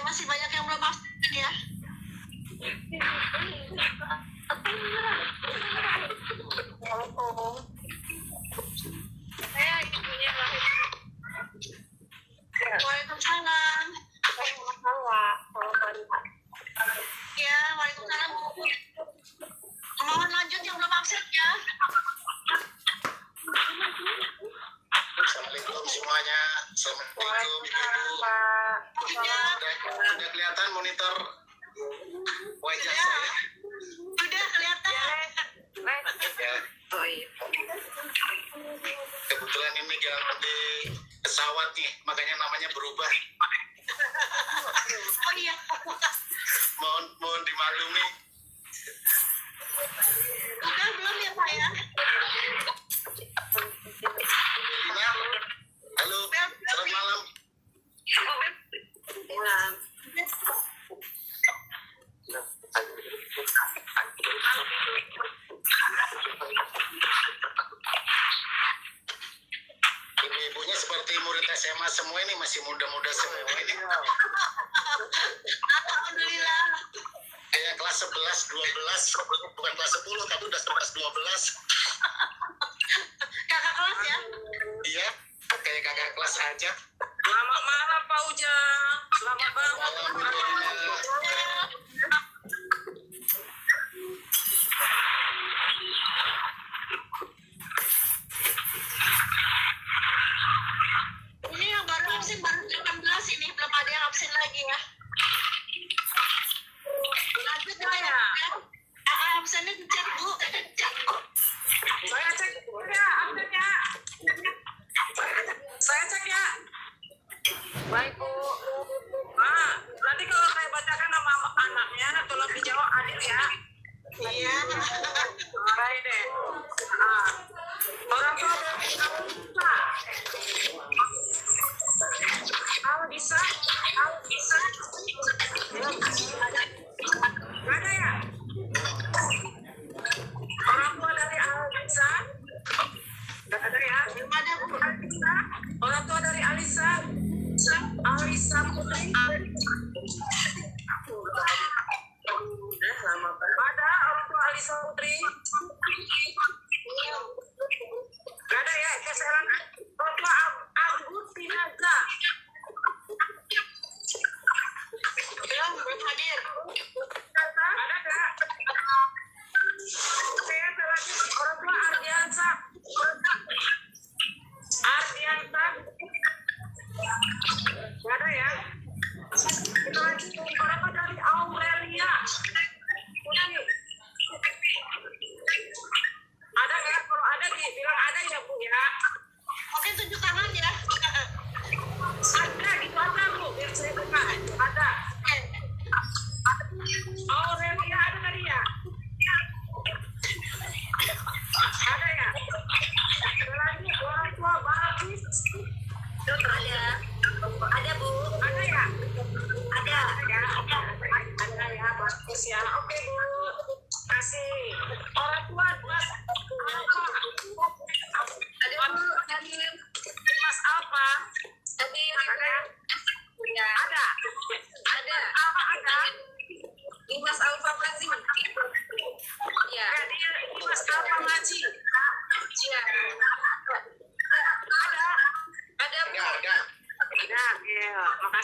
Masih banyak yang belum vaksin ya. Saya ibunya lahir. Waalaikumsalam. Ya, waalaikumsalam. Mohon lanjut yang belum vaksin ya. Assalamualaikum semuanya. Assalamualaikum Ibu. Sudah kelihatan monitor wajah saya? Sudah kelihatan. Ya. Kebetulan ini jalan di pesawat nih, makanya namanya berubah. Oh iya. Mohon dimaklumi. Udah belum ya Pak ya? Halo, selamat malam. Ibu-ibunya seperti murid SMA semua ini, masih muda-muda semua ini. Alhamdulillah. Kayak kelas 11, 12, bukan kelas 10, tapi udah kelas 12. Kakak kelas ya? Iya, kayak kakak kelas aja. Selamat malam Pak Ujang. Selamat banget. Ini yang baru absen baru 18 ini, belum ada yang absen lagi ya. Lanjut ya. Absennya dicek Bu. Saya cek ya, absennya. Saya cek ya. Baik Bu. Nanti kalau saya bacakan nama anaknya, tolong dijawab adil ya. Iya. Baik deh. Orang tua bisa. Ada ya? Orang tua dari Alisa. Ada ya? Ada Bu. Alisa. Orang tua dari Alisa Putri. Ada orang tua Alisa Putri. Gak ada ya? Keseran orang tua Agustinaza. Belum hadir. Ada gak? Oke, lagi orang tua Ardiansa. Gak ada ya? Kita lanjut.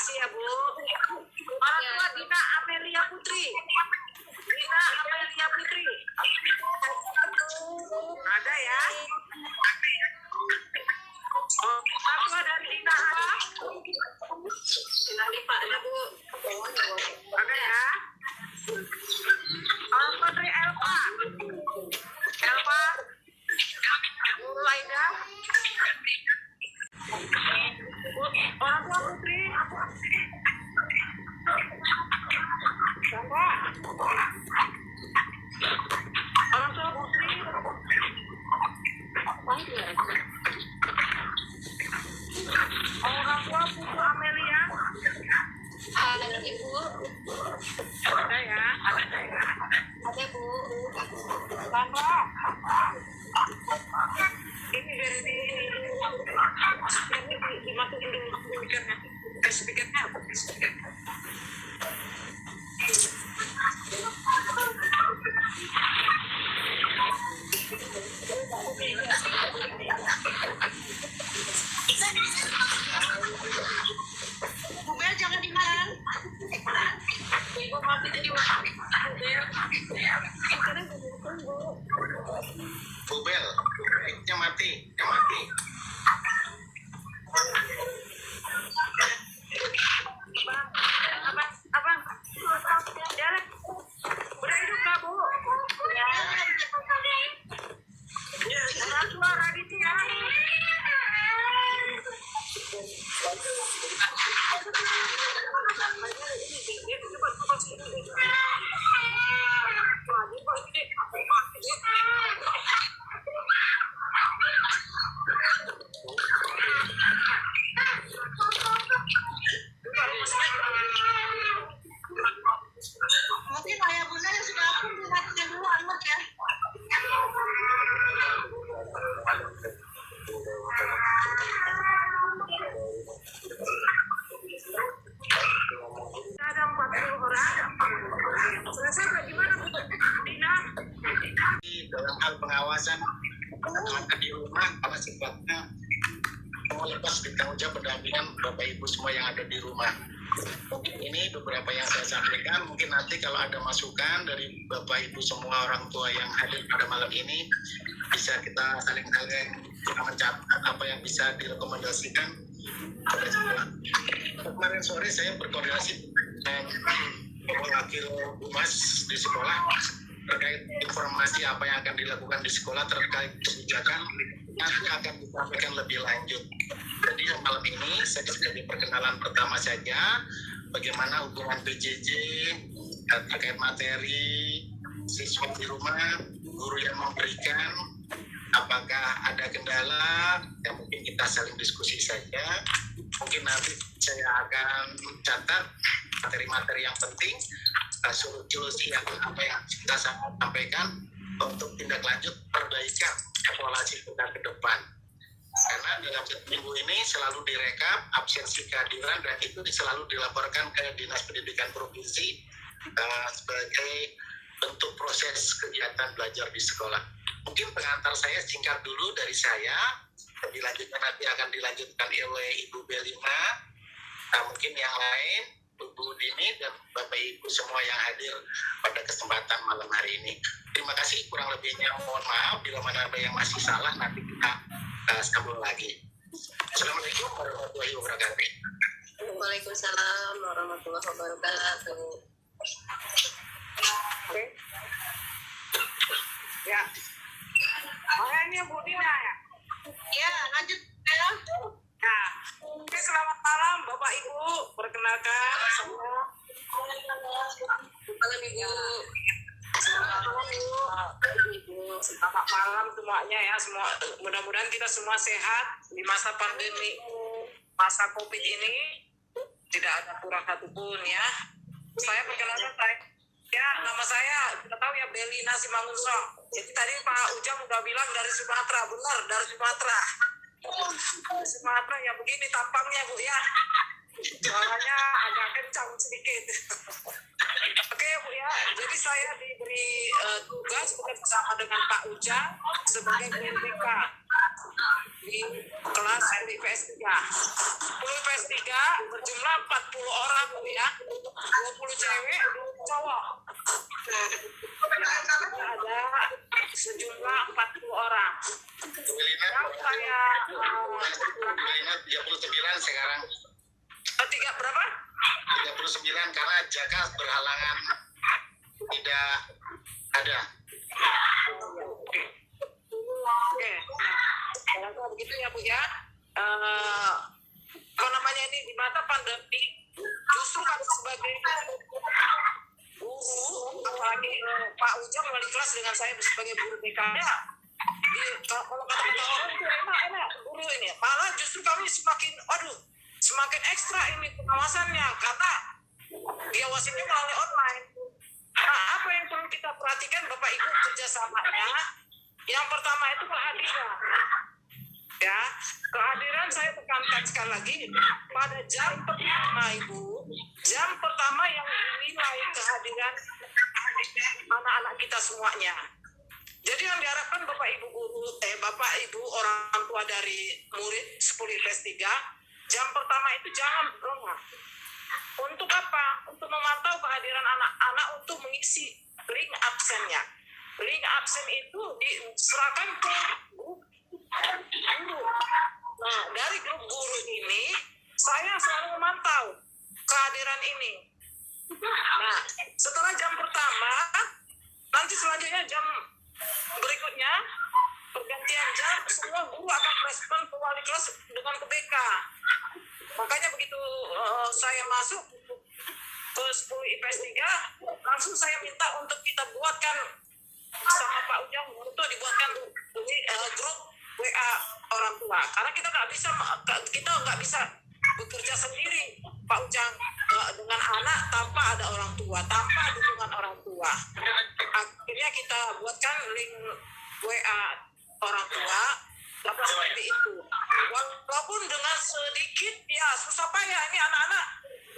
kasih ya Bu. Orang tua Dina Amelia Putri. Dina Amelia Putri. Ada ya? Oh, orang tua dari Dina apa? Dina Lipa ada Bu. Ada ya? Orang tua dari Elva. Elva. Laida. Orang tua Putri. Siapa? Orang tua Putri. Orang tua Putu Amelia. Ada Ibu. Ada ya? Ada Bu. Sandra. Ini dari ini dimasukin dulu speakernya. Speakernya. Bubel jangan dimakan. Ibu mati jadi wakil. Bubel, mic-nya mati, ya mati. Abang. Jalan. Udah hidup nggak Bu? Orang tua Raditya. Mungkin ayah bunda yang sudah aku dimatikan dulu anak ya. Ada 40 orang. Selesai bagaimana Bu? Dina? Dalam hal pengawasan anak di rumah, karena sifatnya mau lepas tanggung jawab pendampingan Bapak Ibu semua yang ada di rumah. Mungkin ini beberapa yang saya sampaikan. Mungkin nanti kalau ada masukan dari Bapak Ibu semua orang tua yang hadir pada malam ini, bisa kita saling-saling mencatat apa yang bisa direkomendasikan pada sekolah. Kemarin sore saya berkoordinasi dengan wakil humas di sekolah terkait informasi apa yang akan dilakukan di sekolah terkait kebijakan nanti akan disampaikan lebih lanjut. Jadi malam ini saya sebagai perkenalan pertama saja bagaimana hubungan PJJ terkait materi siswa di rumah, guru yang memberikan, apakah ada kendala, ya mungkin kita saling diskusi saja. Mungkin nanti saya akan catat materi-materi yang penting, solusi yang apa yang kita sampaikan untuk tindak lanjut perbaikan evaluasi kita ke depan. Karena dalam minggu ini selalu direkap absensi kehadiran dan itu selalu dilaporkan ke Dinas Pendidikan Provinsi sebagai bentuk proses kegiatan belajar di sekolah. Mungkin pengantar saya singkat dulu dari saya, dilanjutkan nanti akan dilanjutkan oleh Ibu Belina, mungkin yang lain, Bu Dini dan Bapak Ibu semua yang hadir pada kesempatan malam hari ini. Terima kasih, kurang lebihnya mohon maaf bila mana ada yang masih salah, nanti kita sambung lagi. Assalamualaikum warahmatullahi wabarakatuh. Waalaikumsalam warahmatullahi wabarakatuh. Oke. Ya. Ini Bu Dina ya? Ya, lanjut ya. Nah, oke, selamat malam Bapak Ibu. Perkenalkan semua. Malam Ibu. Selamat malam semuanya ya. Semua mudah-mudahan kita semua sehat di masa pandemi, masa Covid ini. Tidak ada kurang satupun ya. Saya perkenalkan ya, nama saya sudah tahu ya, Belina Simangunso. Jadi tadi Pak Ujang udah bilang dari Sumatera, benar dari Sumatera. Dari Sumatera ya, begini tampangnya Bu ya. Suaranya agak kencang sedikit. Oke Bu ya, jadi saya diberi tugas bekerjasama dengan Pak Ujang sebagai BMPK. di kelas IPS 3. 10 IPS 3 berjumlah 40 orang ya. 20 cewek, 20 cowok. Ada sejumlah 40 orang. Yang saya 39 sekarang. tiga berapa? 39 karena Jaka berhalangan tidak ada. Oke, kalau begitu ya Bu ya. Apa namanya ini di masa pandemi justru kami sebagai guru, apalagi Pak Ujang wali kelas dengan saya sebagai guru BK nya, kalau kata orang itu enak guru ini, malah justru kami semakin ekstra ini pengawasannya karena diawasinya melalui online. Nah, apa yang perlu kita perhatikan Bapak Ibu kerjasamanya? Yang pertama itu kehadiran. Ya, kehadiran saya tekankan sekali lagi pada jam pertama Ibu, jam pertama yang dinilai kehadiran anak-anak kita semuanya. Jadi yang diharapkan Bapak Ibu guru, Bapak Ibu orang tua dari murid 10 IPS 3, jam pertama itu jangan lengah. Untuk apa? Untuk memantau kehadiran anak-anak untuk mengisi link absennya. Link absen itu diserahkan ke grup guru. Nah, dari grup guru ini, saya selalu memantau kehadiran ini. Nah, setelah jam pertama, nanti selanjutnya jam berikutnya, pergantian jam, semua guru akan respon ke wali kelas dengan ke BK. Makanya begitu saya masuk ke 10 IPS 3, langsung saya minta untuk kita buatkan sama Pak Ujang untuk dibuatkan grup WA orang tua. Karena kita nggak bisa bekerja sendiri, Pak Ujang, dengan anak tanpa ada orang tua, tanpa dukungan orang tua. Akhirnya kita buatkan link WA orang tua. Dapat seperti itu. Walaupun dengan sedikit, ya susah payah ini anak-anak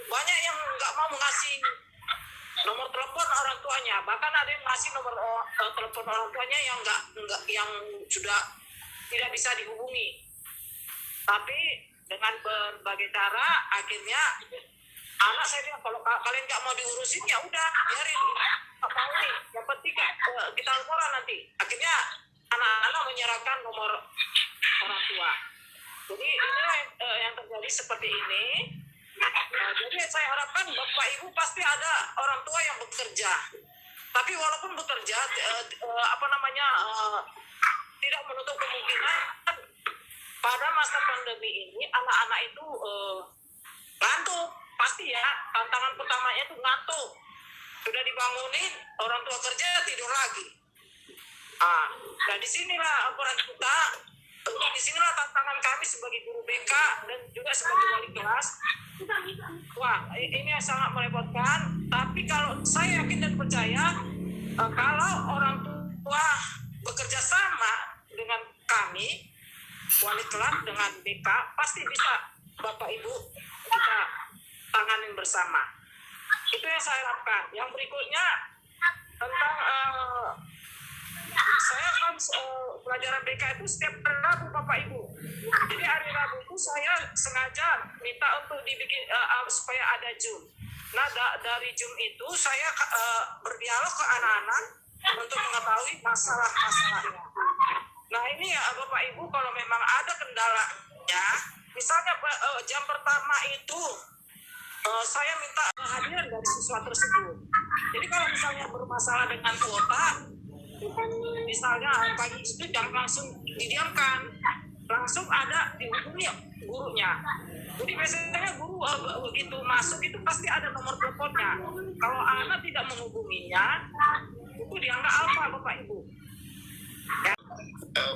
banyak yang nggak mau ngasih nomor telepon orang tuanya. Bahkan ada yang ngasih nomor telepon orang tuanya yang sudah tidak bisa dihubungi. Tapi dengan berbagai cara, akhirnya anak saya bilang kalau kalian nggak mau diurusin ya udah biarin. Nggak mau nih. Yang penting kita laporan nanti. Akhirnya anak-anak menyerahkan nomor orang tua. Jadi inilah yang terjadi seperti ini. Jadi saya harapkan Bapak Ibu pasti ada orang tua yang bekerja. Tapi walaupun bekerja, tidak menutup kemungkinan pada masa pandemi ini anak-anak itu ngantuk. Pasti ya, tantangan pertamanya itu ngantuk. Sudah dibangunin, orang tua kerja tidur lagi. Nah disinilah peran kita, disinilah tantangan kami sebagai guru BK dan juga sebagai wali kelas. Wah, ini sangat merepotkan. Tapi kalau saya yakin dan percaya, kalau orang tua bekerja sama dengan kami, wali kelas dengan BK, pasti bisa Bapak Ibu kita tanganin bersama. Itu yang saya harapkan. Yang berikutnya tentang saya kan pelajaran BK itu setiap Rabu Bapak Ibu. Jadi hari Rabu itu saya sengaja minta untuk dibikin supaya ada Zoom. Nah dari Zoom itu saya berdialog ke anak-anak untuk mengetahui masalah-masalahnya. Nah ini ya Bapak Ibu kalau memang ada kendalanya, misalnya jam pertama itu saya minta kehadiran dari siswa tersebut. Jadi kalau misalnya bermasalah dengan kuota, misalnya pagi itu jangan langsung didiamkan, langsung ada dihubungi gurunya. Jadi biasanya guru begitu masuk itu pasti ada nomor teleponnya. Kalau anak tidak menghubunginya, itu dianggap apa Bapak Ibu? Ya.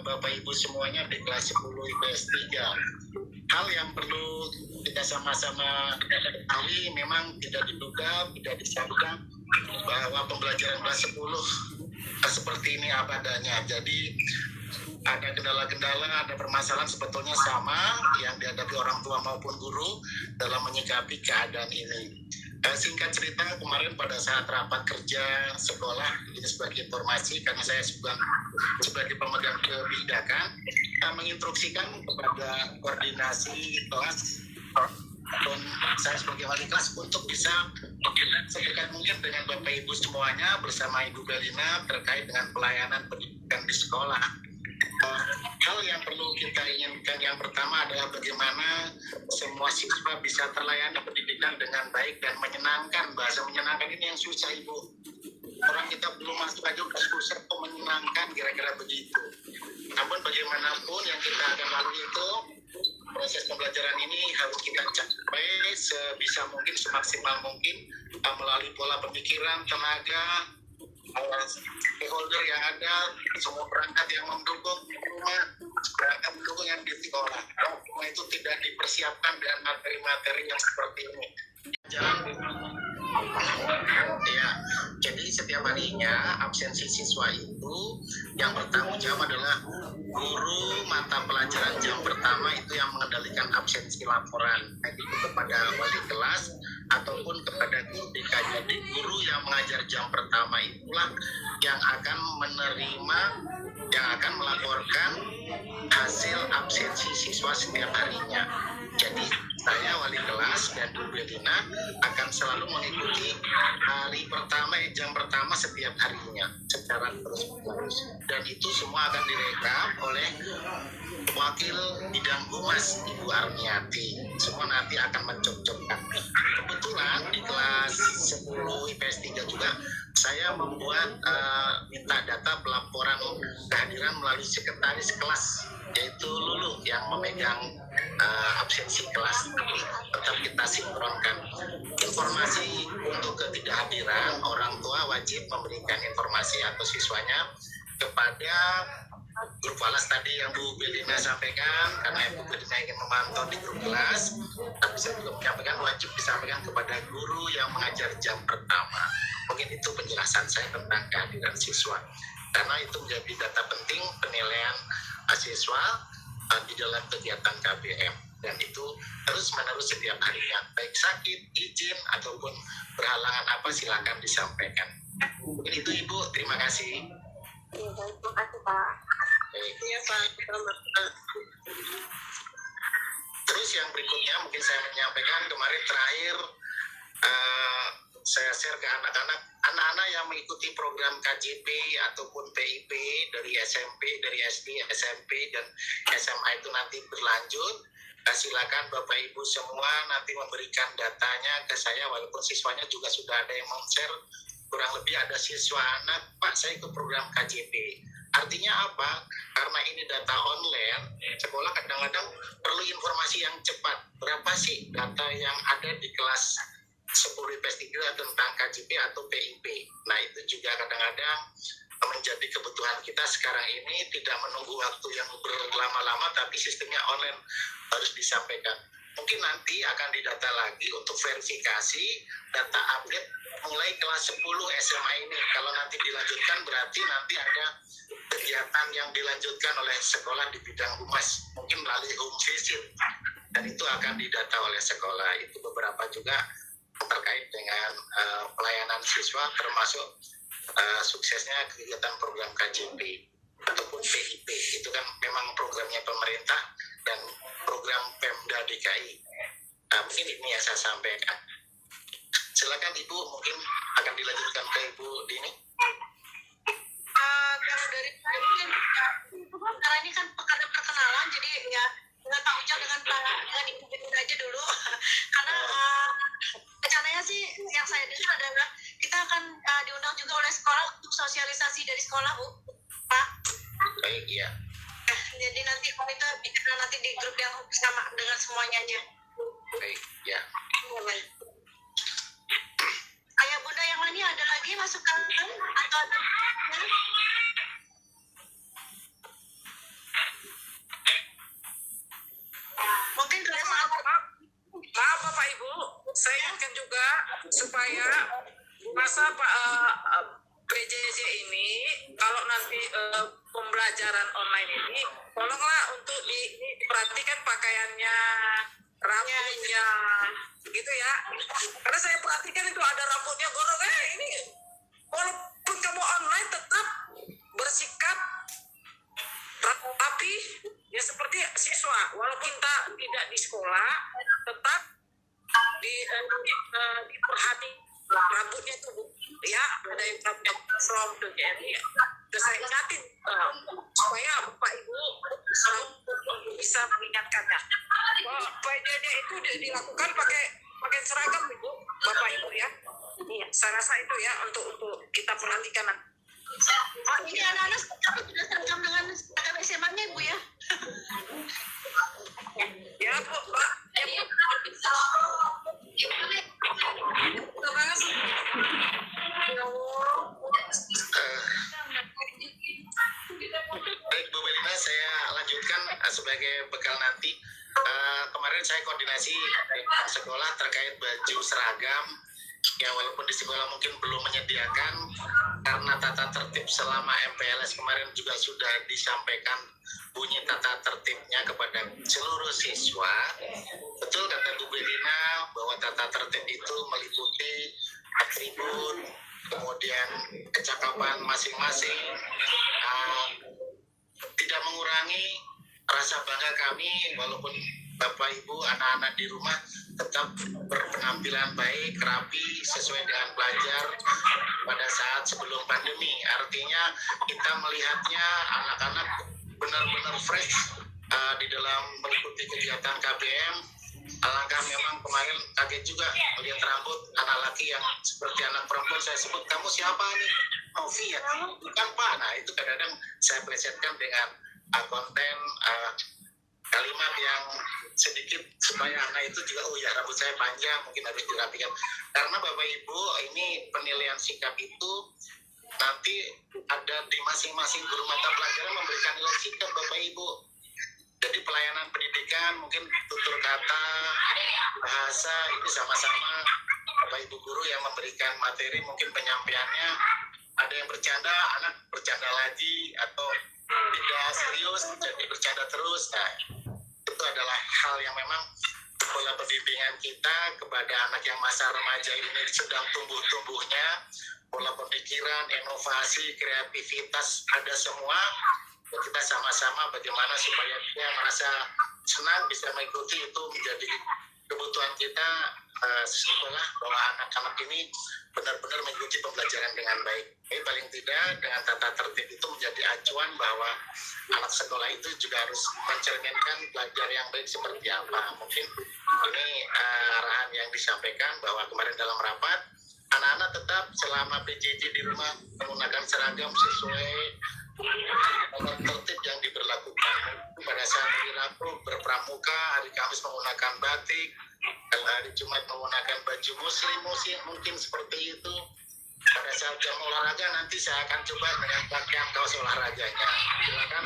Bapak Ibu semuanya di kelas 10 IPS 3. Hal yang perlu kita sama-sama ketahui memang tidak diduga, tidak disangka bahwa pembelajaran kelas 10 seperti ini apa adanya. Jadi ada kendala-kendala, ada permasalahan sebetulnya sama yang dihadapi orang tua maupun guru dalam menyikapi keadaan ini. Singkat cerita, kemarin pada saat rapat kerja sekolah, ini sebagai informasi karena saya sebagai pemegang kebijakan, menginstruksikan kepada koordinasi kelas dan saya sebagai wali kelas untuk bisa sedekat mungkin dengan Bapak Ibu semuanya bersama Ibu Belina terkait dengan pelayanan pendidikan di sekolah. Hal yang perlu kita inginkan yang pertama adalah bagaimana semua siswa bisa terlayani pendidikan dengan baik dan menyenangkan. Bahasa menyenangkan ini yang susah, Ibu. Orang kita belum masuk aja udah susah kok menyenangkan, kira-kira begitu. Namun bagaimanapun yang kita akan lalui itu, proses pembelajaran ini harus kita capai sebisa mungkin, semaksimal mungkin melalui pola pemikiran, tenaga, stakeholder yang ada, semua perangkat yang mendukung rumah, perangkat mendukung yang di sekolah. Semua itu tidak dipersiapkan dengan materi-materi yang seperti ini. Ya, jadi setiap harinya absensi siswa itu yang bertanggung jawab adalah guru mata pelajaran jam pertama itu yang mengendalikan absensi laporan, baik itu kepada wali kelas ataupun kepada guru BK. Jadi guru yang mengajar jam pertama itulah yang akan menerima, yang akan melaporkan hasil absensi siswa setiap harinya. Jadi saya wali kelas dan Bu Belina akan selalu mengikuti hari pertama, jam pertama setiap harinya secara terus-menerus, dan itu semua akan direkam oleh wakil bidang humas Ibu Armiati. Semua nanti akan mencocokkan. Kebetulan di kelas 10 IPS 3 juga saya membuat minta data pelaporan kehadiran melalui sekretaris kelas, yaitu Lulu yang memegang absensi kelas. Tapi tetap kita sinkronkan. Informasi untuk ketidakhadiran, orang tua wajib memberikan informasi atau siswanya kepada grup kelas tadi yang Bu Belina sampaikan, karena Bu Belina ingin memantau di grup kelas, tapi saya juga menyampaikan wajib disampaikan kepada guru yang mengajar jam pertama. Mungkin itu penjelasan saya tentang kehadiran siswa, karena itu menjadi data penting penilaian siswa di dalam kegiatan KBM, dan itu terus-menerus setiap harinya, baik sakit, izin, ataupun berhalangan apa silakan disampaikan. Mungkin itu Ibu, terima kasih. Iya, terima kasih Pak. Iya Pak. Terus yang berikutnya mungkin saya menyampaikan kemarin terakhir saya share ke anak-anak yang mengikuti program KJP ataupun PIP dari SMP, dari SD, SMP, dan SMA itu nanti berlanjut. Silakan Bapak Ibu semua nanti memberikan datanya ke saya, walaupun siswanya juga sudah ada yang men-share. Kurang lebih ada siswa anak, Pak saya ikut program KJP. Artinya apa? Karena ini data online, sekolah kadang-kadang perlu informasi yang cepat. Berapa sih data yang ada di kelas 10 IPS 3 tentang KJP atau PIP? Nah itu juga kadang-kadang menjadi kebutuhan kita sekarang ini, tidak menunggu waktu yang berlama-lama, tapi sistemnya online harus disampaikan. Mungkin nanti akan didata lagi untuk verifikasi data update mulai kelas 10 SMA ini. Kalau nanti dilanjutkan berarti nanti ada kegiatan yang dilanjutkan oleh sekolah di bidang humas, mungkin melalui home visit, dan itu akan didata oleh sekolah. Itu beberapa juga terkait dengan pelayanan siswa, termasuk suksesnya kegiatan program KJP ataupun PIP. Itu kan memang programnya pemerintah dan program Pemda DKI. Mungkin ini yang saya sampaikan. Silakan Ibu, mungkin akan dilanjutkan ke Ibu Dini. Kalau dari mungkin karena ini kan perkenalan, jadi ya dengan Pak Ujang dengan Ibu Belina aja dulu. Karena rencananya sih yang saya dengar adalah kita akan diundang juga oleh sekolah untuk sosialisasi dari sekolah, Bu, Pak. Baik, iya. Jadi nanti kalau itu bikin nanti di grup yang sama dengan semuanya aja. Baik, ya. Ya, baik. Ayah Bunda yang lainnya ada lagi masukan atau ada? Mungkin kalau Maaf Bapak Ibu, saya ingatkan juga supaya masa PJJ ini, kalau nanti pembelajaran online ini, tolonglah untuk diperhatikan pakaiannya, rambutnya, gitu ya. Karena saya perhatikan itu ada rambutnya gondrong, ini walaupun kamu online tetap bersikap rapi, ya ya seperti siswa, walaupun tidak di sekolah, tetap diperhati rambutnya itu Bu. Ya, ada yang rambutnya from the ya. Terus saya ingatin supaya Bapak Ibu bisa mengingatkannya. PJJ itu dilakukan pakai seragam Ibu, Bapak Ibu ya. Iya, saya rasa itu ya untuk kita perhatikan. Ini anak-anak sekarang sudah seragam dengan seragam SMA-nya Ibu ya. Ya Bu, Pak. Ya Bu. Terima kasih. Baik Bu Belina, saya lanjutkan sebagai bekal nanti. Kemarin saya koordinasi dengan sekolah terkait baju seragam. Ya walaupun di sekolah mungkin belum menyediakan karena tata tertib selama MPLS kemarin juga sudah disampaikan bunyi tata tertibnya kepada seluruh siswa. Betul kata Bu Belina bahwa tata tertib itu meliputi atribut, kemudian kecakapan masing-masing, tidak mengurangi rasa bangga kami walaupun Bapak Ibu anak-anak di rumah tetap berpenampilan baik, rapi, sesuai dengan pelajar pada saat sebelum pandemi. Artinya kita melihatnya anak-anak benar-benar fresh di dalam mengikuti kegiatan KBM. Alangkah memang kemarin kaget juga melihat rambut anak laki yang seperti anak perempuan. Saya sebut, kamu siapa nih? Novi ya? Bukan Pak. Nah itu kadang-kadang saya plesetkan dengan konten kalimat yang sedikit supaya anak itu juga, oh ya rambut saya panjang, mungkin harus dirapikan. Karena Bapak Ibu ini penilaian sikap itu nanti ada di masing-masing guru mata pelajaran memberikan nilai sikap Bapak Ibu. Jadi pelayanan pendidikan mungkin tutur kata, bahasa ini sama-sama Bapak Ibu guru yang memberikan materi, mungkin penyampaiannya ada yang bercanda, anak bercanda lagi, atau tidak serius jadi bercanda terus. Nah itu adalah hal yang memang pola pembimbingan kita kepada anak yang masa remaja ini sedang tumbuh-tumbuhnya, pola pemikiran, inovasi, kreativitas ada semua. Kita sama-sama bagaimana supaya dia merasa senang bisa mengikuti, itu menjadi kebutuhan kita sekolah, bahwa anak-anak ini benar-benar mengikuti pembelajaran dengan baik. Jadi paling tidak dengan tata tertib itu menjadi acuan bahwa anak sekolah itu juga harus mencerminkan belajar yang baik seperti apa. Mungkin ini arahan yang disampaikan bahwa kemarin dalam rapat, anak-anak tetap selama PJJ di rumah menggunakan seragam sesuai tata tertib yang diberlakukan. Pada saat hari Rabu berpramuka, hari Kamis menggunakan batik, kalau hari Jumat menggunakan baju muslim mungkin seperti itu. Pada saat jam olahraga nanti saya akan coba dengan pakaian kaos olahraganya. Silakan,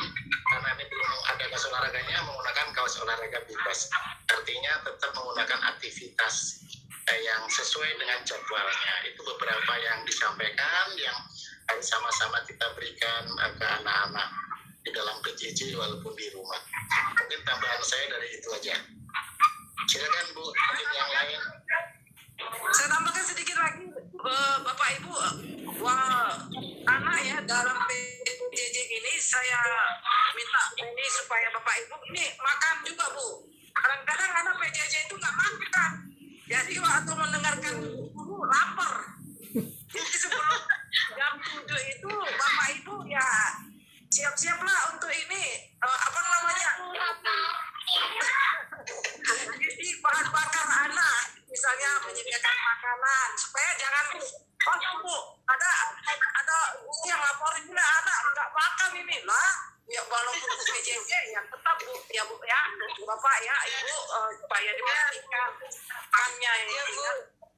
karena ini belum ada kaos olahraganya, menggunakan kaos olahraga bebas. Artinya tetap menggunakan aktivitas yang sesuai dengan jadwalnya. Itu beberapa yang disampaikan yang harus sama-sama kita berikan ke anak-anak di dalam PJJ walaupun di rumah. Mungkin tambahan saya dari itu aja. Silakan Bu, mungkin yang lain. Saya tambahkan sedikit lagi, Bapak Ibu, anak ya dalam PJJ ini saya minta ini supaya Bapak Ibu ini makan juga Bu. Kadang-kadang anak PJJ itu nggak makan, jadi waktu mendengarkan guru lapar. Jadi sebelum jam 7 itu Bapak Ibu ya siap-siaplah untuk ini apa namanya? Jadi bahan bakar anak, misalnya menyediakan makanan supaya jangan Bu, ada guru yang laporin juga anak nggak makan ini lah. Ya walaupun PJJ ya tetap Bu ya Bapak ya Ibu supaya dipastikan makannya ya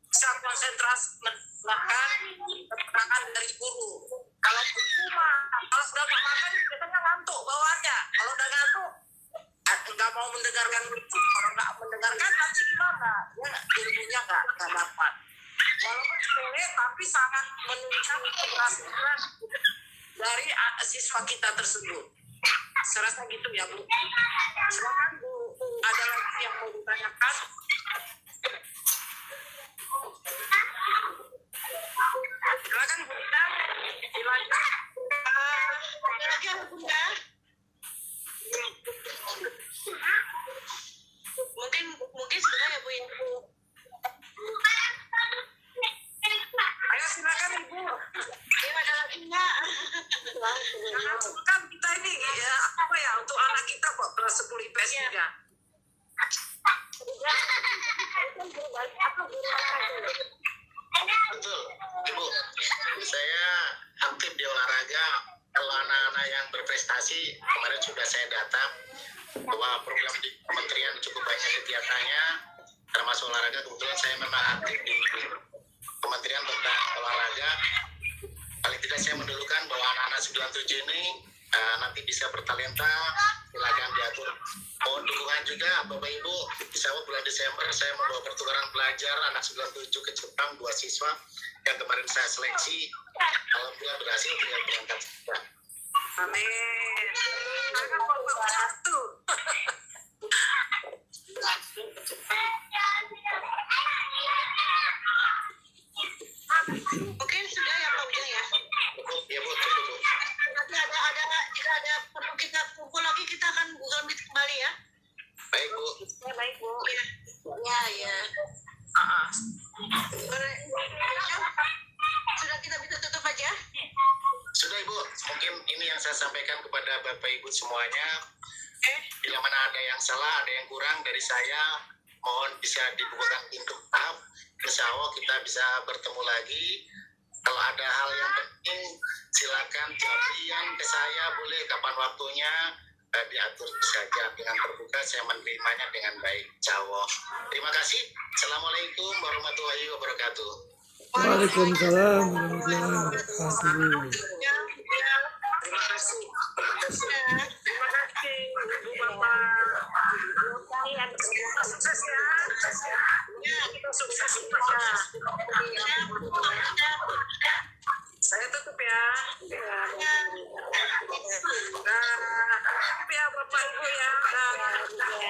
bisa konsentrasi makan keterangan dari guru. Kalau sudah nggak makan biasanya ngantuk bawaannya. Kalau udah ngantuk nggak mau mendengarkan guru. Kalau nggak mendengarkan nanti gimana? Ya ilmunya nggak dapat. Walaupun sepele tapi sangat menunjukkan keberhasilan dari siswa kita tersebut. Saya rasa gitu ya Bu. Silakan Bu, ada lagi yang mau ditanyakan? Silakan Bu Ida, dilanjut. Ada lagi yang Bunda? juara 10 IPS Iya. 3. Betul, Ibu. Saya aktif di olahraga. Kalau anak-anak yang berprestasi, kemarin sudah saya data bahwa program di kementerian cukup banyak kegiatannya, termasuk olahraga. Kebetulan saya memang aktif di kementerian tentang olahraga. Paling tidak saya mendulukan bahwa anak-anak 97 ini nanti bisa bertalenta, silakan diatur. Mohon dukungan juga Bapak Ibu. Insya Allah bulan Desember saya membawa pertukaran pelajar anak 97 ke Jepang, 2 siswa yang kemarin saya seleksi. Alhamdulillah berhasil, tinggal berangkat saja. Amin. Kakak mau satu. Mungkin sudah ya Pak Ujang ya. Ya Bu, cukup Bu. Nanti jika ada perlu kita kumpul lagi kita akan Google Meet kembali ya. Baik Bu. Ya, baik, Bu. Ya ya. Ah, Sudah kita bisa tutup aja. Sudah Ibu, mungkin ini yang saya sampaikan kepada Bapak Ibu semuanya. Bila mana ada yang salah, ada yang kurang dari saya, mohon bisa dibukakan pintu maaf. Insya Allah kita bisa bertemu lagi. Kalau ada hal yang penting, silakan jawaban ke saya, boleh kapan waktunya diatur saja dengan terbuka. Saya menerimanya dengan baik. Insya Allah. Terima kasih. Assalamualaikum warahmatullahi wabarakatuh. Waalaikumsalam warahmatullahi wabarakatuh. Ya, ya. terima kasih. Ya. Terima kasih Ibu Bapak. Semoga sukses ya. Ya. Kita sukses semuanya. Saya tutup ya. Nah, tutup ya Bapak Ibu ya. Nah.